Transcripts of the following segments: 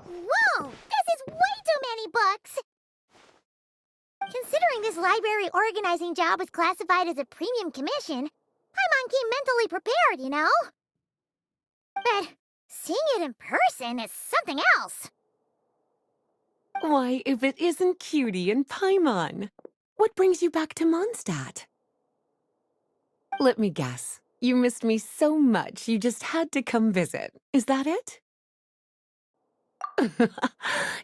Whoa! This is way too many books! Considering this library organizing job was classified as a premium commission, Paimon came mentally prepared, you know? But seeing it in person is something else. Why, if it isn't Cutie and Paimon? What brings you back to Mondstadt? Let me guess. You missed me so much you just had to come visit. Is that it?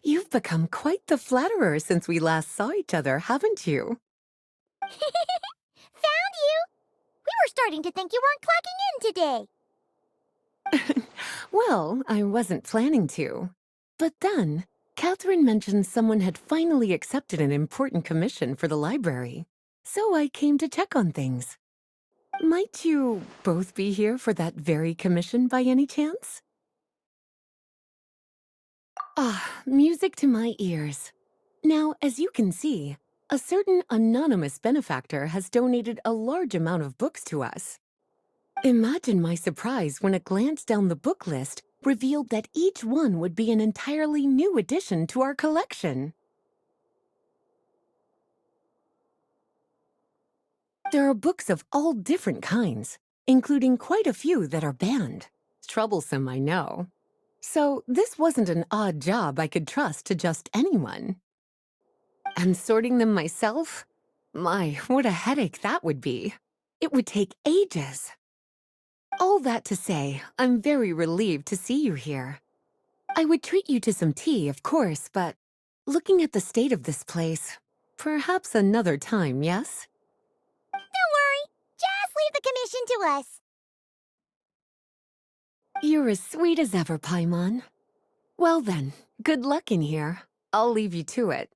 You've become quite the flatterer since we last saw each other, haven't you? Found you! We were starting to think you weren't clocking in today. Well, I wasn't planning to. But then, Catherine mentioned someone had finally accepted an important commission for the library. So I came to check on things. Might you both be here for that very commission by any chance? Ah, music to my ears. Now, as you can see, a certain anonymous benefactor has donated a large amount of books to us. Imagine my surprise when a glance down the book list revealed that each one would be an entirely new addition to our collection. There are books of all different kinds, including quite a few that are banned. Troublesome, I know. So this wasn't an odd job I could trust to just anyone. And sorting them myself? My, what a headache that would be. It would take ages. All that to say, I'm very relieved to see you here. I would treat you to some tea, of course, but looking at the state of this place, perhaps another time, yes? Don't worry, just leave the commission to us. You're as sweet as ever, Paimon. Well then, good luck in here. I'll leave you to it.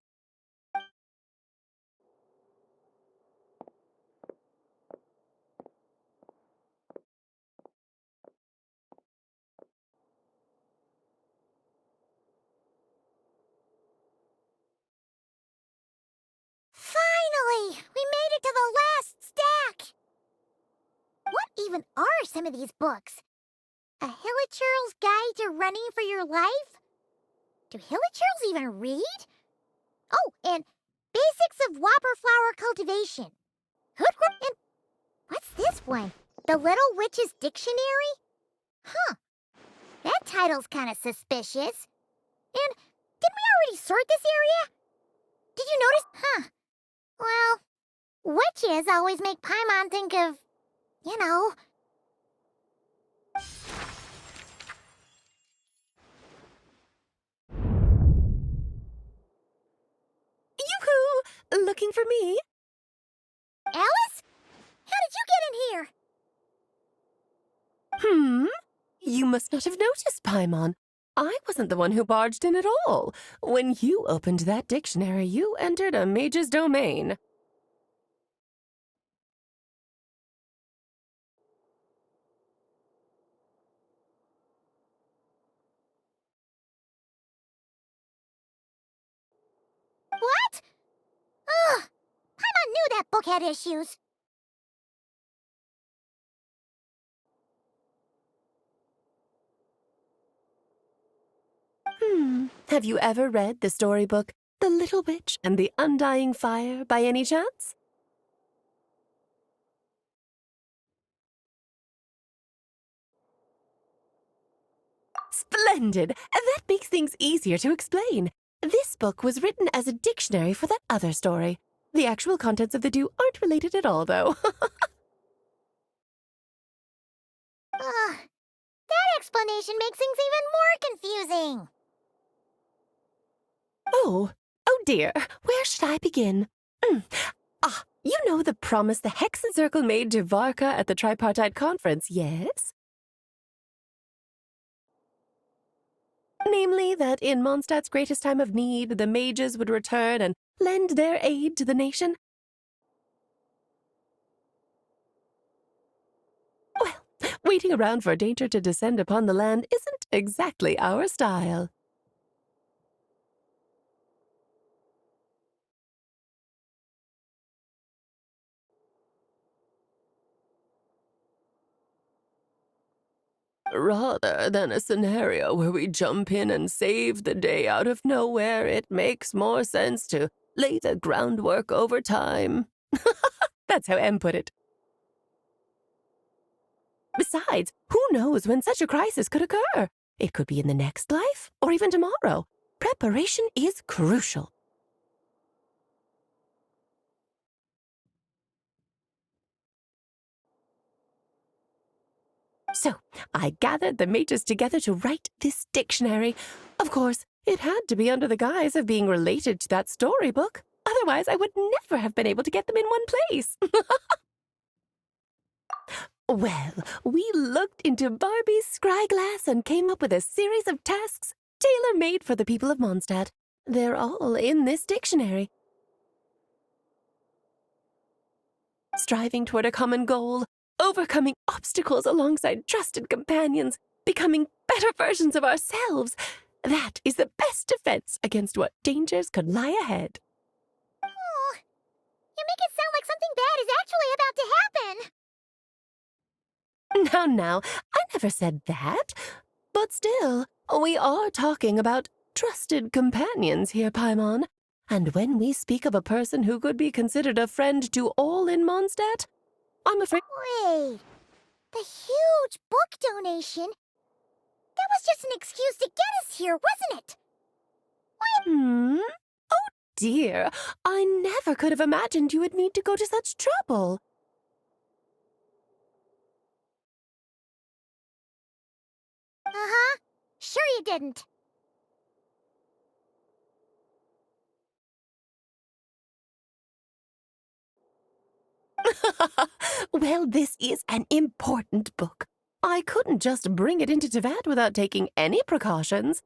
Finally! We made it to the last stack! What even are some of these books? A Hilichurl's Guide to Running for Your Life? Do Hilichurls even read? Oh, and Basics of Whopper Flower Cultivation. And what's this one? The Little Witch's Dictionary? Huh. That title's kind of suspicious. And didn't we already sort this area? Did you notice? Huh. Well, witches always make Paimon think of, you know. Yoo-hoo! Looking for me? Alice? How did you get in here? You must not have noticed, Paimon. I wasn't the one who barged in at all. When you opened that dictionary, you entered a mage's domain. What? Ugh! Paimon knew that book had issues. Have you ever read the storybook The Little Witch and the Undying Fire by any chance? Splendid! That makes things easier to explain. This book was written as a dictionary for that other story. The actual contents of the two aren't related at all, though. That explanation makes things even more confusing. Oh dear, where should I begin? You know the promise the Hexen Circle made to Varka at the Tripartite Conference, yes? Namely, that in Mondstadt's greatest time of need, the mages would return and lend their aid to the nation. Well, waiting around for danger to descend upon the land isn't exactly our style. Rather than a scenario where we jump in and save the day out of nowhere, it makes more sense to lay the groundwork over time. That's how M put it. Besides, who knows when such a crisis could occur? It could be in the next life, or even tomorrow. Preparation is crucial. So, I gathered the mages together to write this dictionary. Of course, it had to be under the guise of being related to that storybook. Otherwise, I would never have been able to get them in one place. Well, we looked into Barbie's scryglass and came up with a series of tasks tailor-made for the people of Mondstadt. They're all in this dictionary. Striving toward a common goal, overcoming obstacles alongside trusted companions, becoming better versions of ourselves. That is the best defense against what dangers could lie ahead. Oh, you make it sound like something bad is actually about to happen. Now, I never said that. But still, we are talking about trusted companions here, Paimon. And when we speak of a person who could be considered a friend to all in Mondstadt, I'm afraid— Wait, the huge book donation? That was just an excuse to get us here, wasn't it? Oh dear, I never could have imagined you would need to go to such trouble. Uh-huh. Sure you didn't. Well, this is an important book. I couldn't just bring it into Tevat without taking any precautions.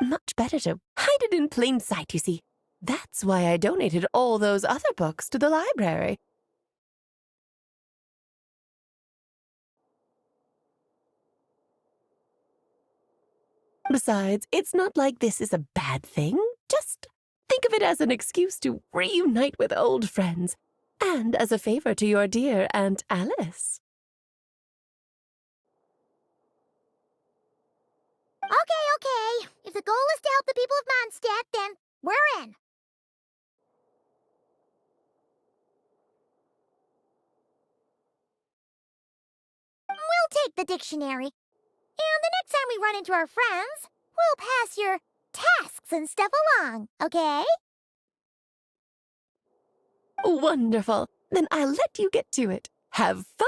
Much better to hide it in plain sight, you see. That's why I donated all those other books to the library. Besides, it's not like this is a bad thing. Just think of it as an excuse to reunite with old friends, and as a favor to your dear Aunt Alice. Okay. If the goal is to help the people of Mondstadt, then we're in. We'll take the dictionary. And the next time we run into our friends, we'll pass your tasks and stuff along, okay? Wonderful. Then I'll let you get to it. Have fun!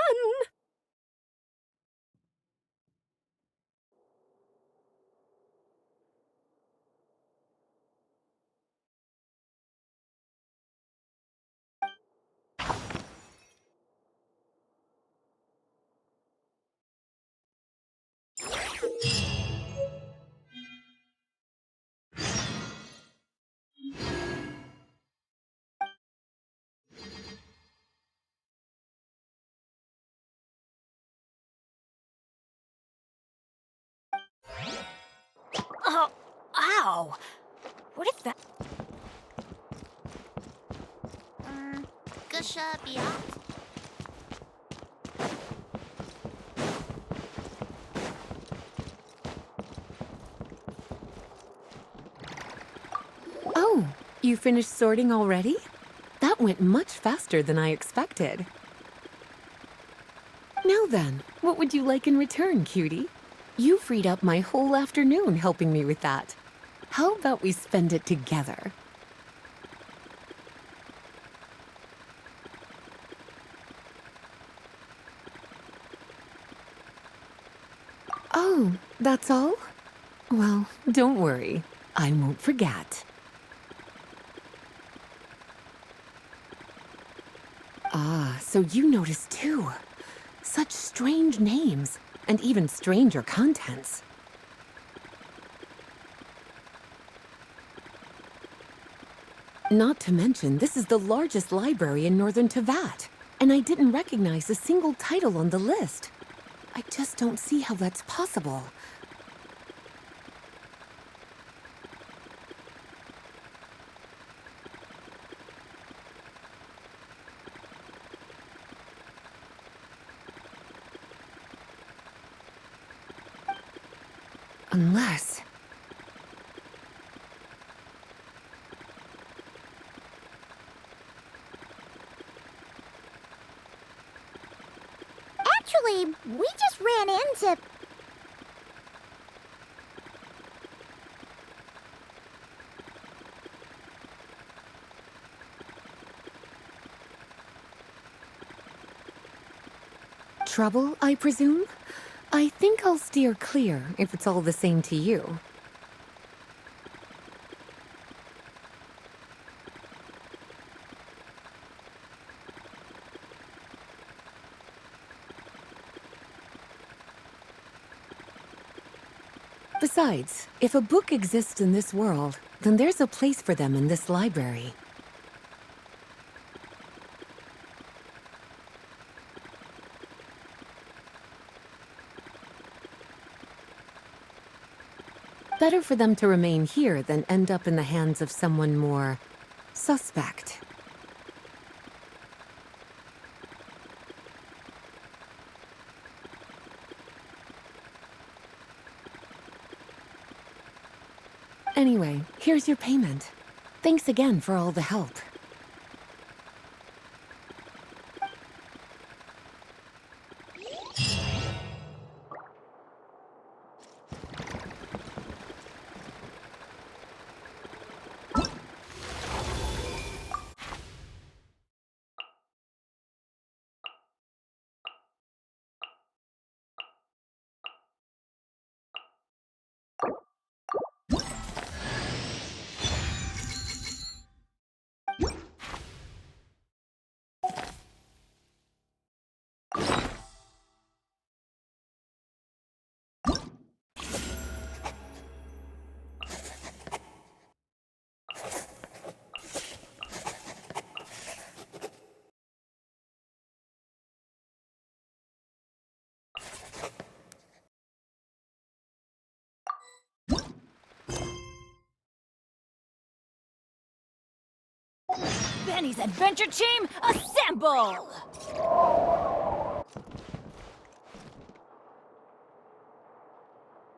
Oh, ow! What is that? Gusha Biat? Oh, you finished sorting already? That went much faster than I expected. Now then, what would you like in return, cutie? You freed up my whole afternoon helping me with that. How about we spend it together? Oh, that's all? Well, don't worry. I won't forget. Ah, so you noticed too. Such strange names, and even stranger contents. Not to mention, this is the largest library in northern Teyvat, and I didn't recognize a single title on the list. I just don't see how that's possible. Unless... Actually, we just ran into... trouble, I presume? I think I'll steer clear if it's all the same to you. Besides, if a book exists in this world, then there's a place for them in this library. Better for them to remain here than end up in the hands of someone more suspect. Anyway, here's your payment. Thanks again for all the help. Benny's adventure team, assemble!